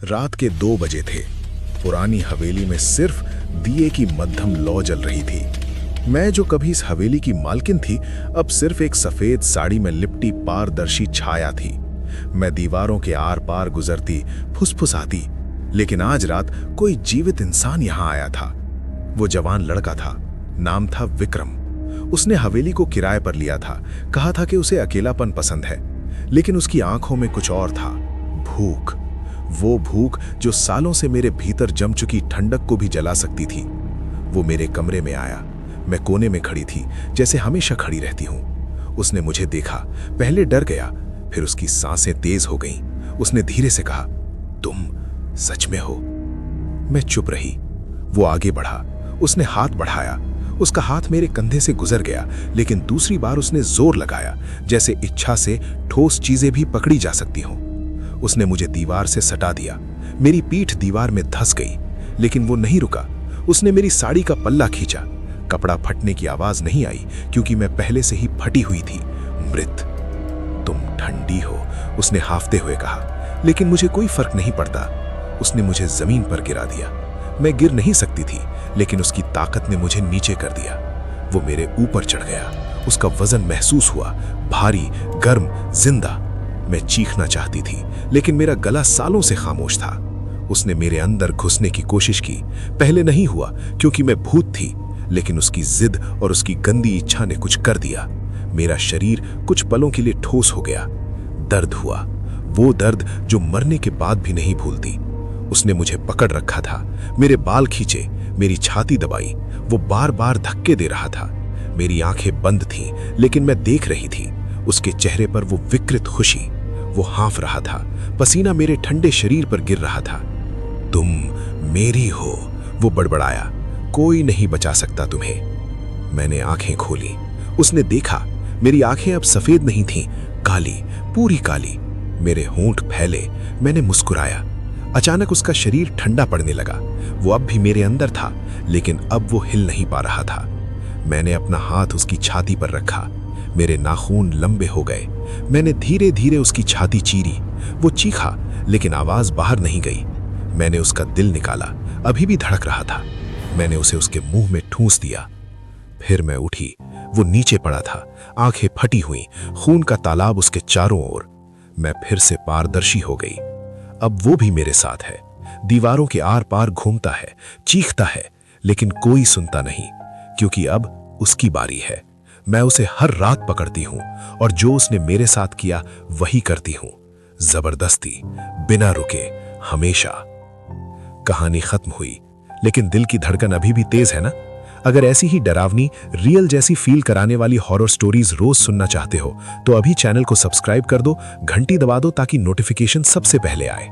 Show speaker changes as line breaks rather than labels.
रात के 2 बजे थे। पुरानी हवेली में सिर्फ दिए की मध्यम लौ जल रही थी। मैं जो कभी इस हवेली की मालकिन थी, अब सिर्फ एक सफेद साड़ी में लिपटी पारदर्शी छाया थी। मैं दीवारों के आर पार गुजरती, फुसफुसाती, लेकिन आज रात कोई जीवित इंसान यहां आया था। वो जवान लड़का था, नाम था विक्रम। उसने हवेली को किराए पर लिया था। कहा था कि उसे अकेलापन पसंद है, लेकिन उसकी आंखों में कुछ और था, भूख। वो भूख जो सालों से मेरे भीतर जम चुकी ठंडक को भी जला सकती थी। वो मेरे कमरे में आया। मैं कोने में खड़ी थी, जैसे हमेशा खड़ी रहती हूं। उसने मुझे देखा, पहले डर गया, फिर उसकी सांसें तेज हो गईं। उसने धीरे से कहा, तुम सच में हो? मैं चुप रही। वो आगे बढ़ा। उसने हाथ बढ़ाया। उसका हाथ मेरे कंधे से गुजर गया, लेकिन दूसरी बार उसने जोर लगाया, जैसे इच्छा से ठोस चीजें भी पकड़ी जा सकती हों। उसने मुझे दीवार से सटा दिया। मेरी पीठ दीवार में धंस गई, लेकिन वो नहीं रुका। उसने मेरी साड़ी का पल्ला खींचा। कपड़ा फटने की आवाज नहीं आई, क्योंकि मैं पहले से ही फटी हुई थी। मृत, तुम ठंडी हो, उसने हाफते हुए कहा, लेकिन मुझे कोई फर्क नहीं पड़ता। उसने मुझे जमीन पर गिरा दिया। मैं गिर नहीं सकती थी, लेकिन उसकी ताकत ने मुझे नीचे कर दिया। वो मेरे ऊपर चढ़ गया। उसका वजन महसूस हुआ, भारी, गर्म, जिंदा। मैं चीखना चाहती थी, लेकिन मेरा गला सालों से खामोश था। उसने मेरे अंदर घुसने की कोशिश की। पहले नहीं हुआ, क्योंकि मैं भूत थी, लेकिन उसकी जिद और उसकी गंदी इच्छा ने कुछ कर दिया। मेरा शरीर कुछ पलों के लिए ठोस हो गया। दर्द हुआ, वो दर्द जो मरने के बाद भी नहीं भूलती। उसने मुझे पकड़ रखा था, मेरे बाल खींचे, मेरी छाती दबाई। वो बार बार धक्के दे रहा था। मेरी आंखें बंद थीं, लेकिन मैं देख रही थी। उसके चेहरे पर वो विकृत खुशी। वो हाँफ रहा था, पसीना मेरे ठंडे शरीर पर गिर रहा था। तुम मेरी हो, वो बड़बड़ाया। कोई नहीं बचा सकता तुम्हें। मैंने आंखें खोली। उसने देखा, मेरी आंखें अब सफेद नहीं थीं, काली, पूरी काली। मेरे होंठ फैले। मैंने मुस्कुराया। अचानक उसका शरीर ठंडा पड़ने लगा। वो अब भी मेरे अंदर था, लेकिन अब वो हिल नहीं पा रहा था। मैंने अपना हाथ उसकी छाती पर रखा। मेरे नाखून लंबे हो गए। मैंने धीरे धीरे उसकी छाती चीरी। वो चीखा, लेकिन आवाज बाहर नहीं गई। मैंने उसका दिल निकाला, अभी भी धड़क रहा था। मैंने उसे उसके मुंह में ठूंस दिया। फिर मैं उठी। वो नीचे पड़ा था, आंखें फटी हुई, खून का तालाब उसके चारों ओर। मैं फिर से पारदर्शी हो गई। अब वो भी मेरे साथ है, दीवारों के आर पार घूमता है, चीखता है, लेकिन कोई सुनता नहीं, क्योंकि अब उसकी बारी है। मैं उसे हर रात पकड़ती हूं, और जो उसने मेरे साथ किया वही करती हूं, जबरदस्ती, बिना रुके, हमेशा। कहानी खत्म हुई, लेकिन दिल की धड़कन अभी भी तेज है ना? अगर ऐसी ही डरावनी, रियल जैसी फील कराने वाली हॉरर स्टोरीज रोज सुनना चाहते हो तो अभी चैनल को सब्सक्राइब कर दो, घंटी दबा दो ताकि नोटिफिकेशन सबसे पहले आए।